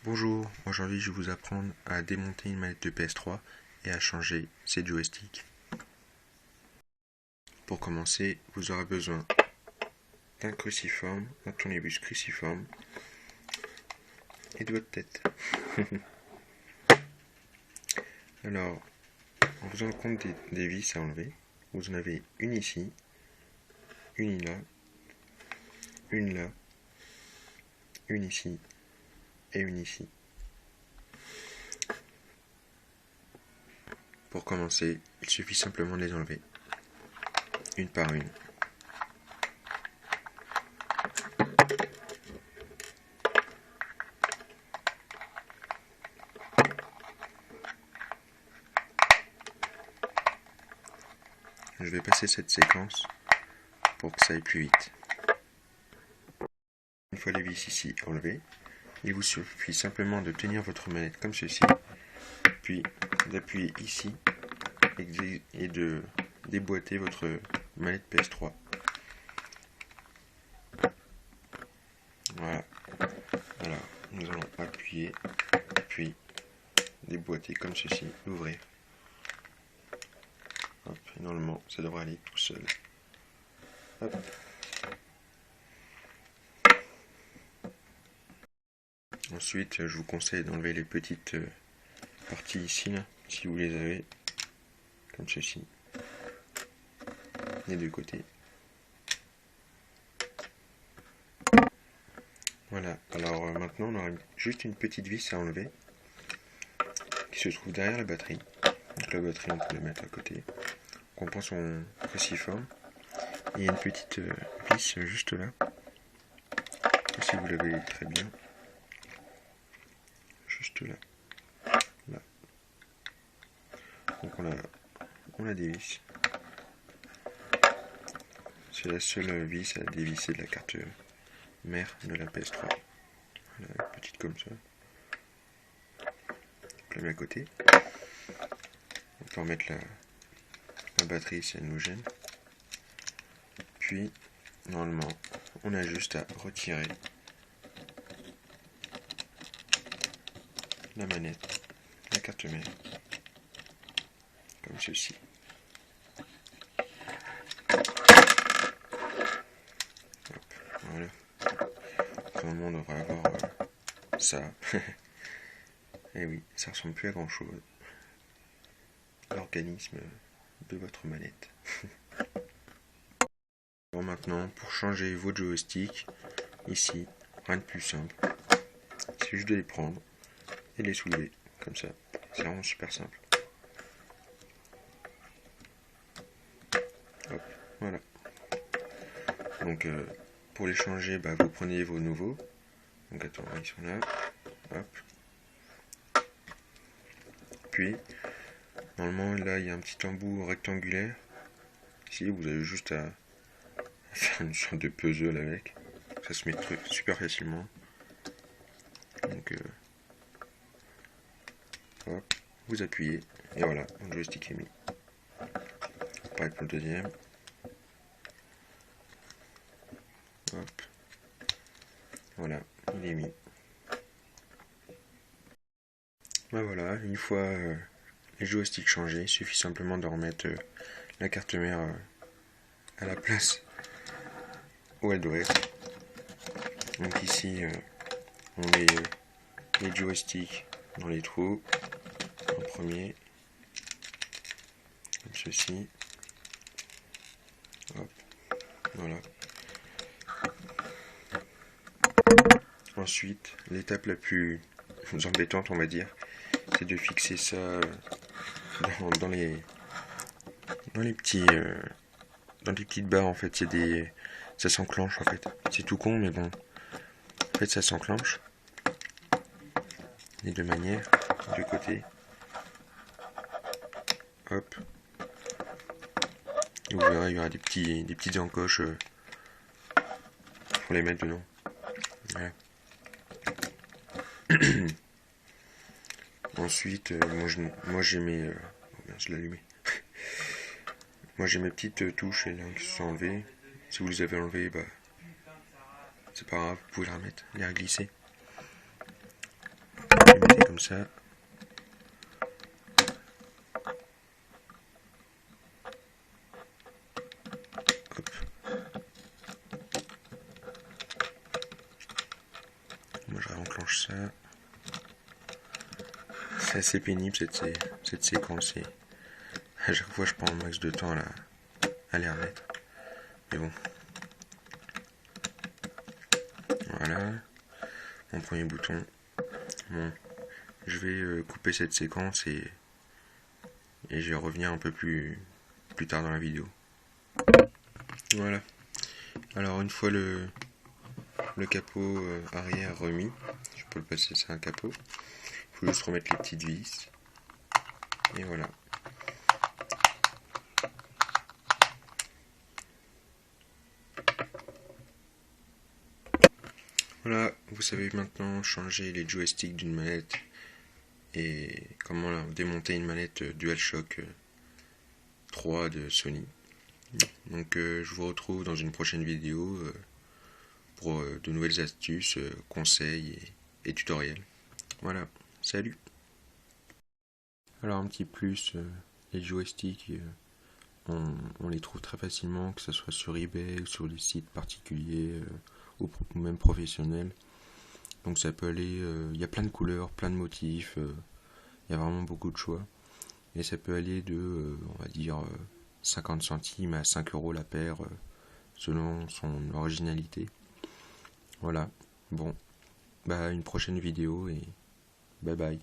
Bonjour, aujourd'hui je vais vous apprendre à démonter une manette de PS3 et à changer ses joysticks. Pour commencer, vous aurez besoin d'un cruciforme, un tournebus cruciforme et de votre tête. Alors, en faisant compte des vis à enlever, vous en avez une ici, une là, une ici et une ici. Pour commencer, il suffit simplement de les enlever, une par une. Je vais passer cette séquence pour que ça aille plus vite. Une fois les vis ici enlevées, il vous suffit simplement de tenir votre manette comme ceci, puis d'appuyer ici et de déboîter votre manette PS3. Voilà. Alors, nous allons appuyer, puis déboîter comme ceci, l'ouvrir. Hop, et normalement, ça devrait aller tout seul. Hop. Ensuite, je vous conseille d'enlever les petites parties ici, là, si vous les avez, comme ceci, des deux côtés. Voilà, alors maintenant on aura juste une petite vis à enlever, qui se trouve derrière la batterie. Donc la batterie, on peut la mettre à côté. On prend son cruciforme, et il y a une petite vis juste là, si vous l'avez très bien. Juste là. Là. Donc on a des vis. C'est la seule vis à dévisser de la carte mère de la PS3. Voilà, petite comme ça. On la met à côté. On peut remettre la batterie si elle nous gêne. Puis, normalement, on a juste à retirer la manette, la carte mère, comme ceci. Hop, voilà. Normalement, on devrait avoir ça. Et oui, ça ressemble plus à grand chose. L'organisme de votre manette. Bon, maintenant, pour changer vos joysticks, ici, rien de plus simple. C'est juste de les prendre et les soulever, comme ça. C'est vraiment super simple. Hop, voilà. Donc, pour les changer, vous prenez vos nouveaux. Donc, attends, ils sont là. Hop. Puis, normalement, là, il y a un petit embout rectangulaire. Ici, vous avez juste à faire une sorte de puzzle avec. Ça se met super facilement. Donc, hop, vous appuyez. Et voilà, mon joystick est mis. Pareil pour le deuxième. Hop. Voilà, il est mis. Voilà, une fois les joysticks changés, il suffit simplement de remettre la carte mère à la place où elle doit être. Donc ici, on met les joysticks dans les trous. En premier, comme ceci. Hop, voilà. Ensuite, l'étape la plus embêtante, on va dire, c'est de fixer ça dans les petits dans les petites barres. En fait, ça s'enclenche. En fait, c'est tout con, mais bon, en fait, ça s'enclenche les deux manières, de côté. Hop. Et vous verrez, il y aura des petites encoches pour les mettre dedans. Voilà. Ensuite, moi j'ai mes... je l'ai allumé. Moi j'ai mes petites touches là, qui se sont enlevées. Si vous les avez enlevées, c'est pas grave, vous pouvez les remettre, les reglisser. comme ça. Hop. Moi je réenclenche ça. C'est assez pénible cette séquence et à chaque fois je prends un max de temps à les remettre. Mais bon. Voilà. Mon premier bouton. Bon. Je vais couper cette séquence et je vais revenir un peu plus tard dans la vidéo. Voilà. Alors une fois le capot arrière remis, je peux le passer sur un capot. Il faut juste remettre les petites vis. Et voilà. Voilà, vous savez maintenant changer les joysticks d'une manette et comment démonter une manette DualShock 3 de Sony. Donc je vous retrouve dans une prochaine vidéo pour de nouvelles astuces, conseils et tutoriels. Voilà, salut. Alors un petit plus, les joysticks, on les trouve très facilement, que ce soit sur eBay ou sur des sites particuliers ou même professionnels. Donc ça peut aller, il y a plein de couleurs, plein de motifs, il y a vraiment beaucoup de choix. Et ça peut aller de, on va dire, 50 centimes à 5 € la paire, selon son originalité. Voilà, bon, bah une prochaine vidéo et bye bye.